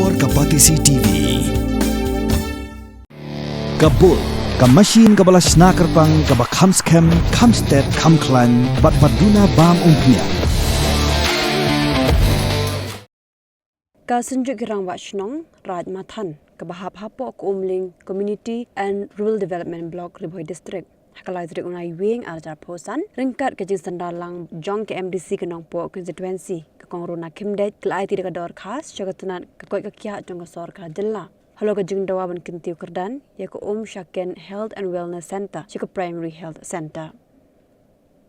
Kapor Kapatisi TV. Kabul, Kamashin Kabala Snakerpang Kabakhamskem, Kamsted, Kamklan, Batbaduna Bam Umpnya. Kasunjuk girang Wachnong, Raj Mathan, Kabahap Hapok Umling Community and Rural Development Block Riboy District. Hakalai Drik Unai Wing Aljar Posan, Ringkat Kajing Sandalang Jong ke MDC Kenong Po Constituency, Kakong Runa Kimdet, Kelai Tidak Dor Khas, Jagatanat Kakoi Kakiat Jong Sorka Jella. Halo Kajing Dawaban Kintiu Kerdan, Yako Shaken Health and Wellness Center, Chika Primary Health Center.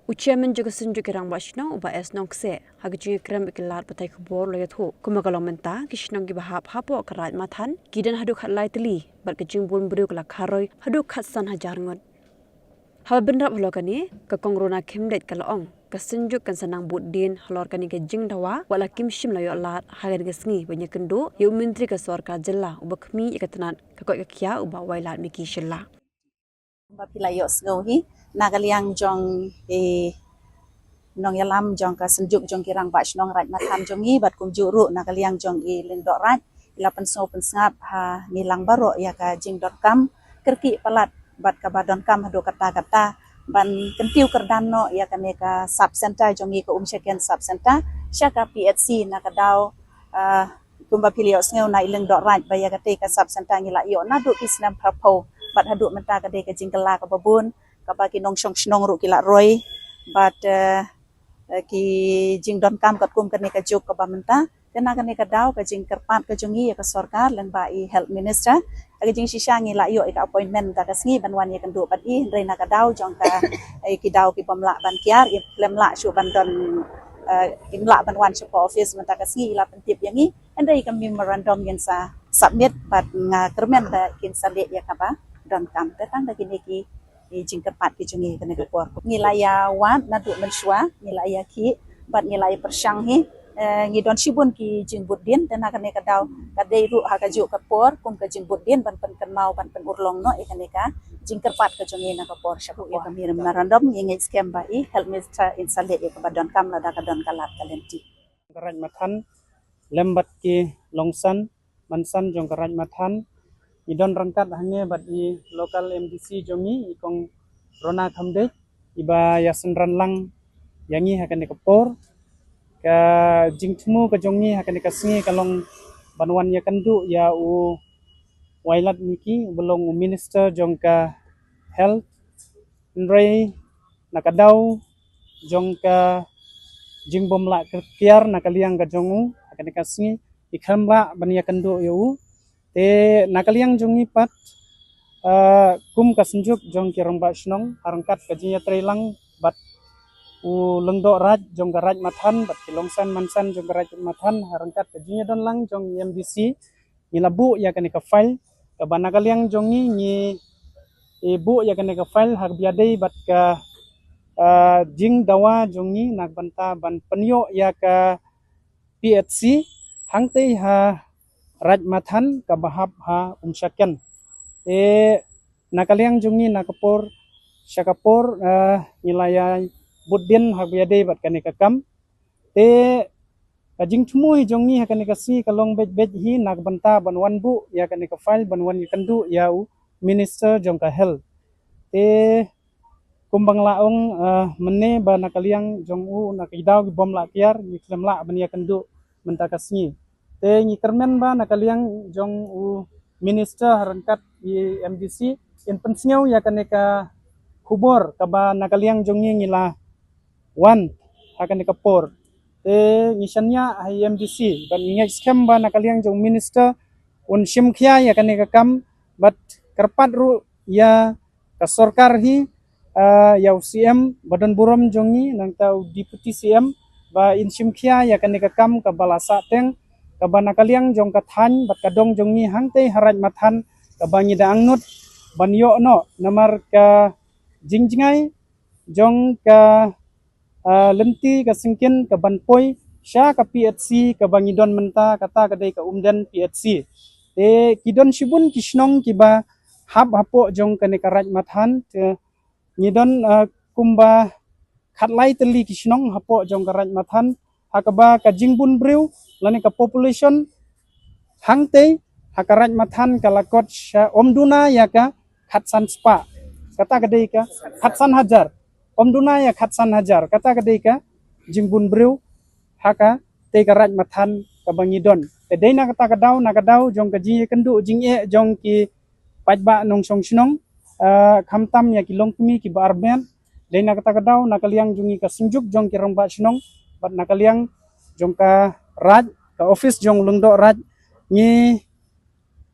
Uciamen juga sunjuk kirang Wachnong uba esnong kse, hagajing krem ikilat patai kubor loyat ho. Kumagalong menta, kishnong gibahap hapo Raj Mathan, gidan haduk hat lai teli, bat kajing bun beriuk lak haroy, haduk hat san hajar ngot. Hal bendrap halokani, kakong Runa Kimdet kalaong, kasunjuk kan sanang budin halorkani kajing dawa, wala kimshim loyot lat, hagan gasngi, banyak kendo, yu menteri kasuar kajela, uba kmi ikatanat, kakoi kakia uba wailat miki shilla. Bapila yok sgohi nagaliang jong nong yalam jong ka senjuk jong kirang Wachnong Raj Mathan jongi bat kum juru nagaliang jong lindok raj ila penso pensngap ha nilang baro ya ka jing.com kerki palat bat ka badon.com hado kata ban kentiu kerdano ya ka neka sub center jongi ka Shaken sub center syaka PHC nakadau kumba pilih yok sngau na lindok raj baya ka te ka sub center ngila yo nadu islam prapo bat haduk menta ka de ka jingkela ka babun ka bagi nong snong ru kila roy bat ki jing.com kat kum kane ka juk ka bamenta kena kane ka daw ka jing kerpat ka jongi ya ka sarkar lang ba I health minister aga jing sisyangi la yo ka appointment ta ka sngi banwan ya kan du bat I reina ka daw jong ka ki daw ki pamla ban kiar I lemla syu ban don imla banwan syu office menta ka sngi ila pentip yangi andai ka memorandum yang sa submit bat nga kermen da kin sale ya ka ba don kam tetang da kini ki jingker pat ki jungi kene ka por ngilaya wan na du menswa ngilaya ki bat ngilaya persyang hi ngidon sibun ki jingbut din dan kene ka daw ka dei ru ha ka ju ka por kum ka jingbut din ban pen mau ban pen urlong no kene ka jingker pat ka jungi na ka por sya ko ya kami memorandum ngi scam ba I health minister in sale ya ka don kam la da ka don kalat kalenti Raj Mathan lembat ki longsan mansan jong Raj Mathan idon rangkat hanya bat I local MDC jongi ikong Rona Khamdek iba yasen ranlang yangi hakan kapor ka jingtmu ka jongi hakan ka sngi kalong banwan ya kandu ya u wailat miki belong minister jong ka health nrei nakadaw jong ka jingbomla kiar nakaliang ka jongu hakan ka sngi ikhamba bania kandu yu te nakaliang jongi pat kum kasenjuk jong kirang Wachnong harangkat kajinya trelang bat u lengdo raj jong Raj Mathan bat kilongsan mansan jong Raj Mathan harangkat kajinya don lang jong MDC nilabu ya kane ka file ka banakaliang jongi ni ibu ya kane ka file hak biadai bat ka jing dawa jongi nagbanta ban penyo ya ka PHC hangtei ha Raj Mathan kabahap ha Shaken nakaliang jungi nakapor syakapor nilaya budin habiade bat kane kakam te kajing tumu jongi hakane kasi kalong bet hi nakbanta banwan bu ya kane ka file banwan ikandu ya minister jong ka health te kumbang laong mene ba nakaliang jong nakidaw bom la kiar niklem la ban ya kandu mentakasni te ngikermen ba nakaliang jong minister harangkat I MDC in pensnyau ya kaneka kubor kaba nakaliang jongi ngila wan akan kapor te ngisanya I MDC ban ngek scam ba nakaliang jong minister shimkhya ya kaneka kam bat kerpat ru ya ka sarkar hi ya CM badan buram jongi nang tau deputy CM ba in shimkhya ya kaneka kam ka balasa teng kabana kaliang jong kathan bat kadong jongi hangte Raj Mathan kabangi da angnut banyo no namar ka jingjingai jong ka lenti ka singkin ka banpoi sya ka PHC kabangi don menta kata kadai ka umdan PHC te kidon sibun kisnong kiba hap hapo jong kane ka Raj Mathan ngidon kumba khatlai teli kisnong hapo jong ka Raj Mathan hakaba ka jingbun brew lani ka population hangte hakaraj mathan kalakot Om Duna ya ka khatsan spa kata kadai ka khatsan hajar Om Duna ya khatsan hajar kata kadai ka jimbun breu haka te karaj mathan kabangidon te dei na kadau jong kaji kendu jing jong ki pajba nong song sinong khamtam ya ki longkumi ki barben dei na kadau nakaliang jungi ka sinjuk jong ki rongba sinong bat nakaliang jong ka raj ka office jong lungdo raj ni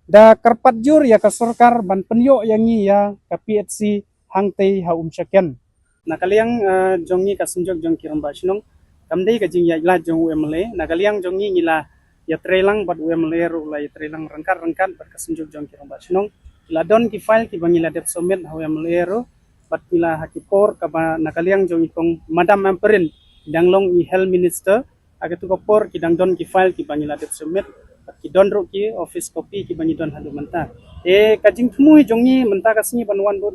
da karpat jur ya ka sarkar ban penyo yang ni ya ka PHC hangte ha umsyaken nakaliang jong ni ka sinjuk jong ki rongba sinong kamdei ka jing ya la jong UMLA nakaliang jong ni la ya trelang bat UMLA ru la ya trelang rangkat bat ka sinjuk jong ki rongba sinong ila don ki file ki bangila det somet ha UMLA ru bat ila hakipor ka nakaliang jong ikong madam amperin danglong i health minister agatu kopor ki dang don ki file ki bangila det somet ki don ro ki office copy ki banyi don hadu menta kajing thumui jongni menta kasni banwan bon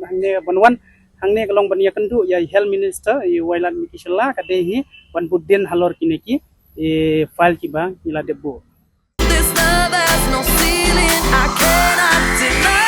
hangne kalong bania kendu ya health minister i wailan mikisela kadehi ban budden halor kineki file ki ba ila debbo This love has no ceiling, I cannot deny.